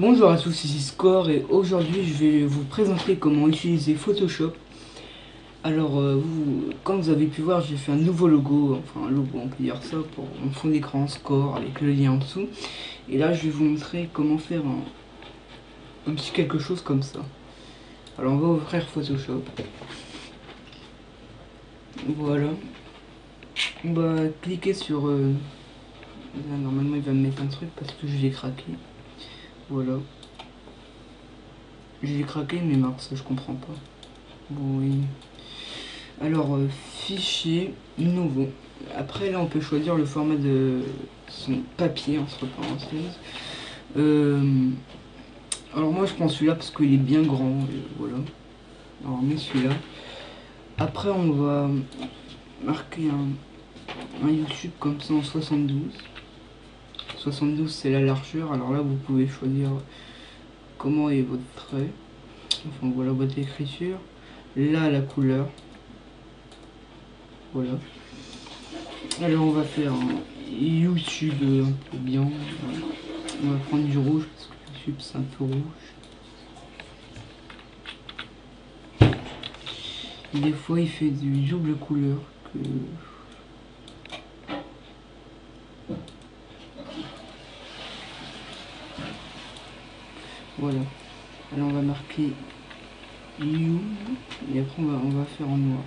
Bonjour à tous, ici Score et aujourd'hui je vais vous présenter comment utiliser Photoshop. Alors comme vous avez pu voir, j'ai fait un nouveau logo, enfin un logo on peut dire ça, pour mon fond d'écran Score avec le lien en dessous. Et là je vais vous montrer comment faire un petit quelque chose comme ça. Alors on va ouvrir Photoshop. Voilà. On va cliquer sur... là, normalement il va me mettre un truc parce que je l'ai craqué. Voilà. Je l'ai craqué mais Mars, je comprends pas. Bon oui. Alors, fichier nouveau. Après, là, on peut choisir le format de son papier, entre parenthèses. Alors, moi, je prends celui-là parce qu'il est bien grand. Voilà. Alors, on met celui-là. Après, on va marquer un YouTube comme ça en 72. 72, c'est la largeur. Alors là, vous pouvez choisir comment est votre trait. Enfin, voilà votre écriture. Là, la couleur. Voilà. Alors on va faire un YouTube un peu bien. On va prendre du rouge parce que YouTube c'est un peu rouge. Et des fois il fait du double couleur que... Voilà. Alors on va marquer You et après on va faire en noir.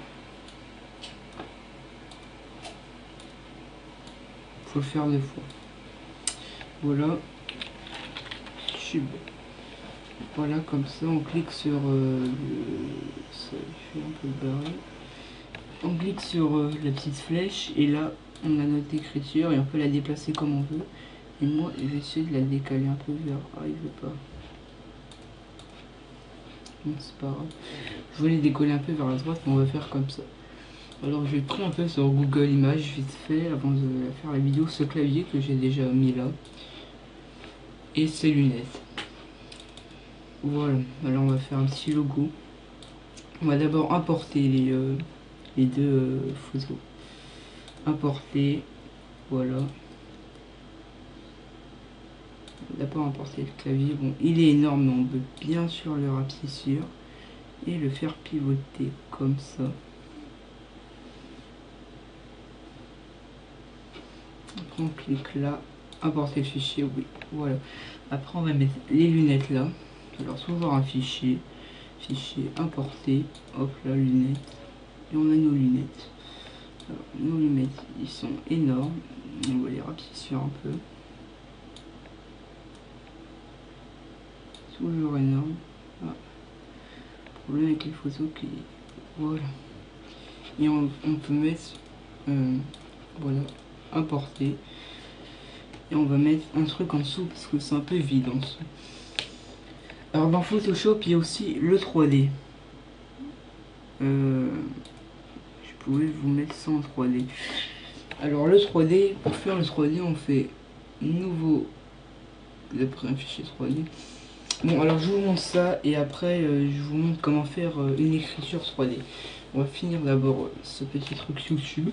Faut le faire deux fois. Voilà. Tube. Voilà, comme ça on clique sur ça fait un peu barré. On clique sur la petite flèche et là on a notre écriture et on peut la déplacer comme on veut. Et moi je vais essayer de la décaler un peu vers... Ah, il veut pas. Non, c'est pas grave. Je voulais décoller un peu vers la droite mais on va faire comme ça. Alors je vais prendre un peu sur Google Images vite fait avant de faire la vidéo, ce clavier que j'ai déjà mis là. Et ces lunettes. Voilà, alors on va faire un petit logo. On va d'abord importer les deux photos. Importer, voilà. D'abord importer le clavier. Bon, il est énorme, mais on peut bien sûr le rapetisser et le faire pivoter comme ça. Après on clique là, importer le fichier, oui, voilà. Après on va mettre les lunettes là. Alors toujours un fichier, fichier importer, hop là, lunettes. Et on a nos lunettes. Alors, nos lunettes, ils sont énormes. On va les rapetisser un peu. Toujours énorme. Ah. Problème avec les photos qui... Voilà. Et on peut mettre... voilà. Importer. Et on va mettre un truc en dessous parce que c'est un peu vide en dessous. Alors dans Photoshop, il y a aussi le 3D. Je pouvais vous mettre ça en 3D. Alors le 3D, pour faire le 3D, on fait nouveau... D'après un fichier 3D. Bon, alors je vous montre ça et après je vous montre comment faire une écriture 3D. On va finir d'abord ce petit truc YouTube.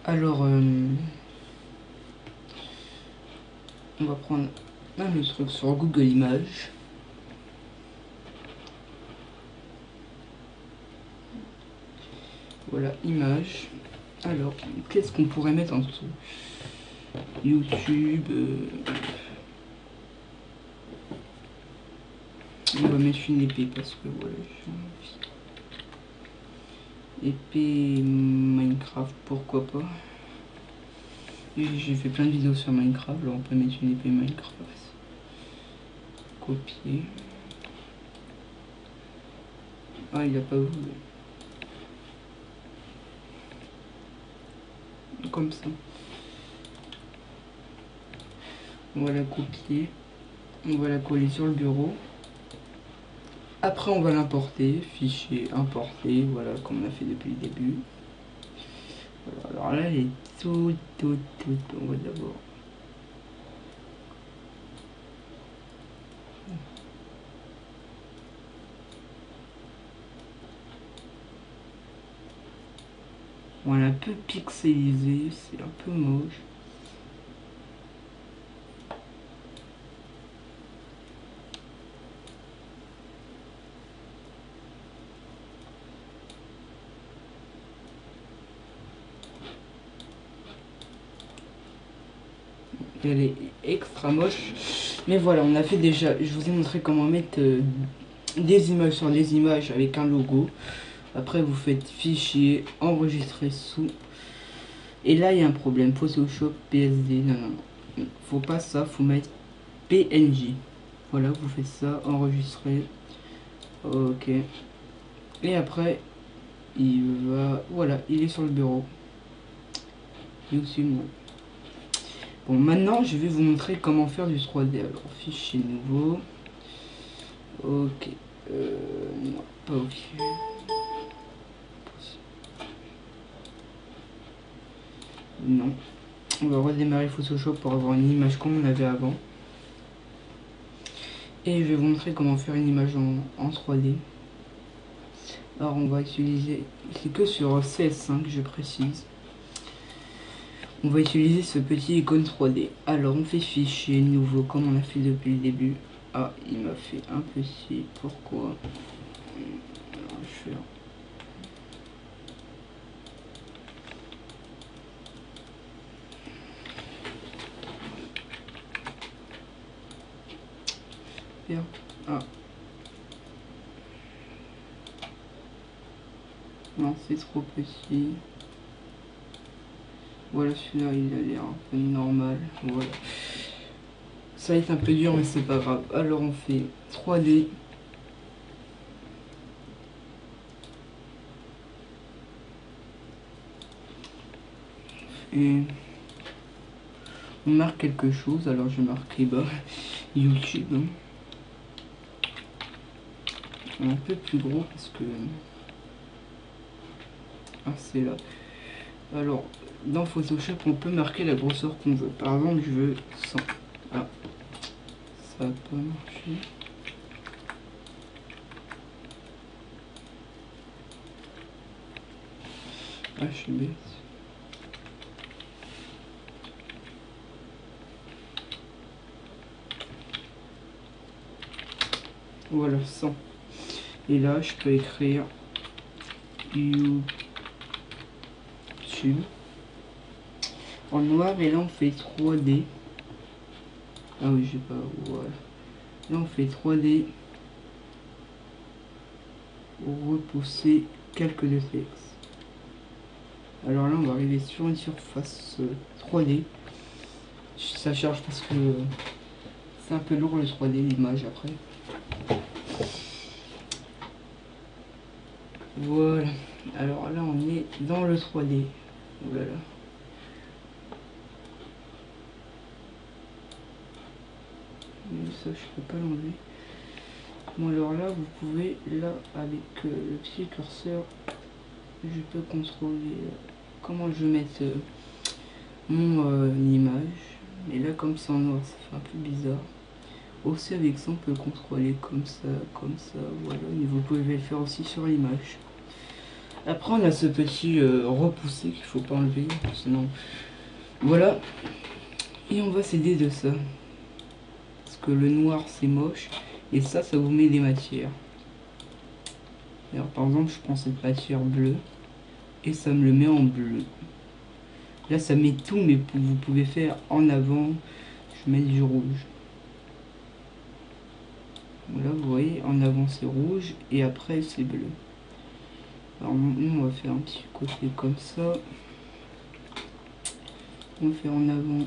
Alors, on va prendre un autre truc sur Google Images. Voilà, images. Alors, qu'est-ce qu'on pourrait mettre en dessous? YouTube. On va mettre une épée parce que voilà, j'ai envie. Épée Minecraft, pourquoi pas. J'ai fait plein de vidéos sur Minecraft, alors on peut mettre une épée Minecraft. Copier. Ah, il a pas voulu. Comme ça. On va la copier. On va la coller sur le bureau. Après on va l'importer, fichier importer, voilà comme on a fait depuis le début. Voilà, alors là elle est tout, on va d'abord. On l'a un peu pixelisé, c'est un peu moche. Elle est extra moche. Mais voilà, on a fait déjà. Je vous ai montré comment mettre des images sur des images avec un logo. Après, vous faites fichier, enregistrer sous. Et là, il y a un problème. Photoshop, PSD. Non, non, non. Faut pas ça. Faut mettre PNG. Voilà, vous faites ça, enregistrer. Ok. Et après, il va. Voilà, il est sur le bureau. YouTube. Bon, maintenant, je vais vous montrer comment faire du 3D. Alors, fichier nouveau. Ok. Non, pas ok. Non. On va redémarrer Photoshop pour avoir une image comme on avait avant. Et je vais vous montrer comment faire une image en 3D. Alors, on va utiliser... C'est que sur CS5, je précise. On va utiliser ce petit icône 3D. Alors, on fait fichier nouveau comme on a fait depuis le début. Ah, il m'a fait un petit. Pourquoi? Alors, je vais faire... Ah. Non, c'est trop petit. Voilà, celui-là, il a l'air un peu normal. Voilà. Ça va être un peu dur, mais c'est pas grave. Alors, on fait 3D. Et on marque quelque chose. Alors, je vais marquer bas YouTube. Hein. Un peu plus gros parce que... Ah, c'est là. Alors, dans Photoshop, on peut marquer la grosseur qu'on veut. Par exemple, je veux 100. Ah, ça n'a pas marché. Ah, je suis bête. Voilà, 100. Et là, je peux écrire YouTube en noir. Et là, on fait 3D. Ah oui, j'ai pas... Voilà. Là, on fait 3D. Repousser quelques de texte. Alors là, on va arriver sur une surface 3D. Ça charge parce que c'est un peu lourd le 3D, l'image après. Voilà. Alors là, on est dans le 3D. Voilà. Mais ça, je peux pas l'enlever. Bon, alors là, vous pouvez, là, avec le petit curseur, je peux contrôler comment je vais mettre mon image. Et là, comme c'est en noir, ça fait un peu bizarre. Aussi, avec ça, on peut contrôler comme ça, voilà. Et vous pouvez le faire aussi sur l'image. Après, on a ce petit repoussé qu'il faut pas enlever, sinon... Voilà. Et on va s'aider de ça. Parce que le noir, c'est moche. Et ça vous met des matières. Alors, par exemple, je prends cette matière bleue. Et ça me le met en bleu. Là, ça met tout, mais vous pouvez faire en avant. Je mets du rouge. Voilà, vous voyez, en avant c'est rouge. Et après, c'est bleu. Alors, nous, on va faire un petit côté comme ça. On fait en avant.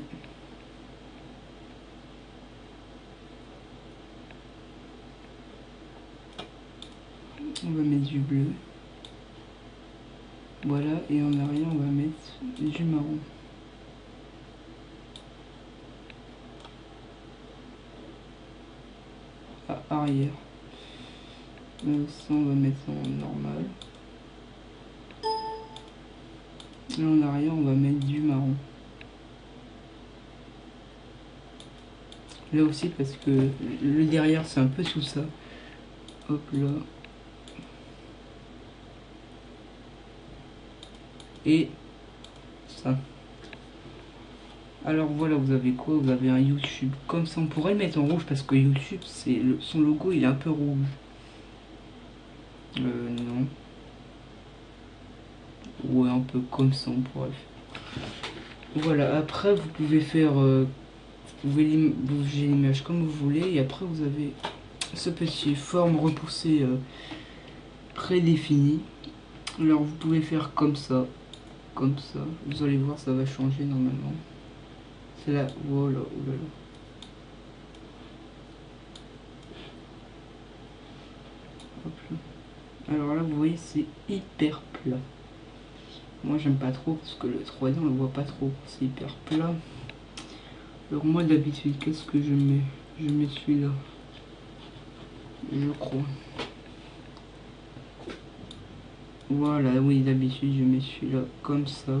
On va mettre du bleu. Voilà, et en arrière, on va mettre du marron. À arrière. Ça, on va mettre en normal. Et en arrière, on va mettre du marron. Là aussi, parce que le derrière, c'est un peu sous ça. Hop là. Et ça. Alors voilà, vous avez quoi? Vous avez un YouTube comme ça. On pourrait le mettre en rouge parce que YouTube, c'est son logo, il est un peu rouge. Non. Ouais, un peu comme ça, on pourrait le faire. Voilà, après, vous pouvez faire Vous pouvez bouger l'image comme vous voulez et après vous avez ce petit forme repoussée prédéfinie. Alors vous pouvez faire comme ça, vous allez voir ça va changer normalement. C'est là, voilà, oulala. Hop là. Alors là vous voyez c'est hyper plat. Moi j'aime pas trop parce que le 3D on le voit pas trop, c'est hyper plat. Alors moi d'habitude qu'est-ce que je mets? Je mets celui-là, je crois. Voilà, oui d'habitude je mets celui-là comme ça.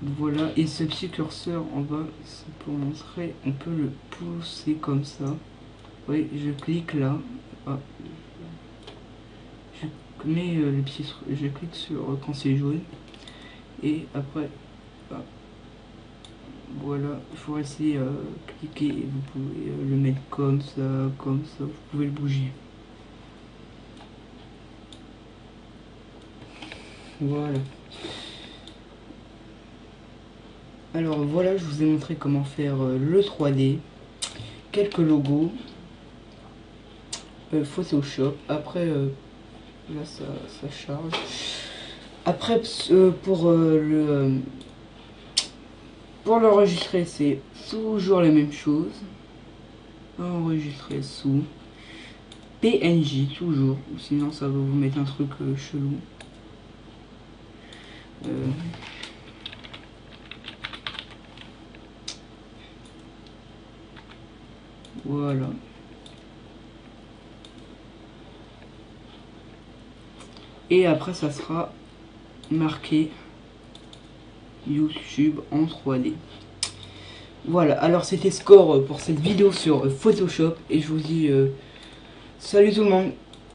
Voilà, et ce petit curseur en bas, c'est pour montrer, on peut le pousser comme ça. Oui, je clique là. Ah. Je mets le petit, je clique sur quand c'est jaune. Et après, ah. Voilà, il faut essayer cliquer et vous pouvez le mettre comme ça, vous pouvez le bouger. Voilà. Alors voilà, je vous ai montré comment faire le 3D, quelques logos, Photoshop. Après, là ça charge. Après, pour l'enregistrer, c'est toujours la même chose. Enregistrer sous PNG toujours, sinon ça va vous mettre un truc chelou. Voilà. Et après ça sera marqué YouTube en 3D. Voilà, alors c'était Score pour cette vidéo sur Photoshop et je vous dis salut tout le monde.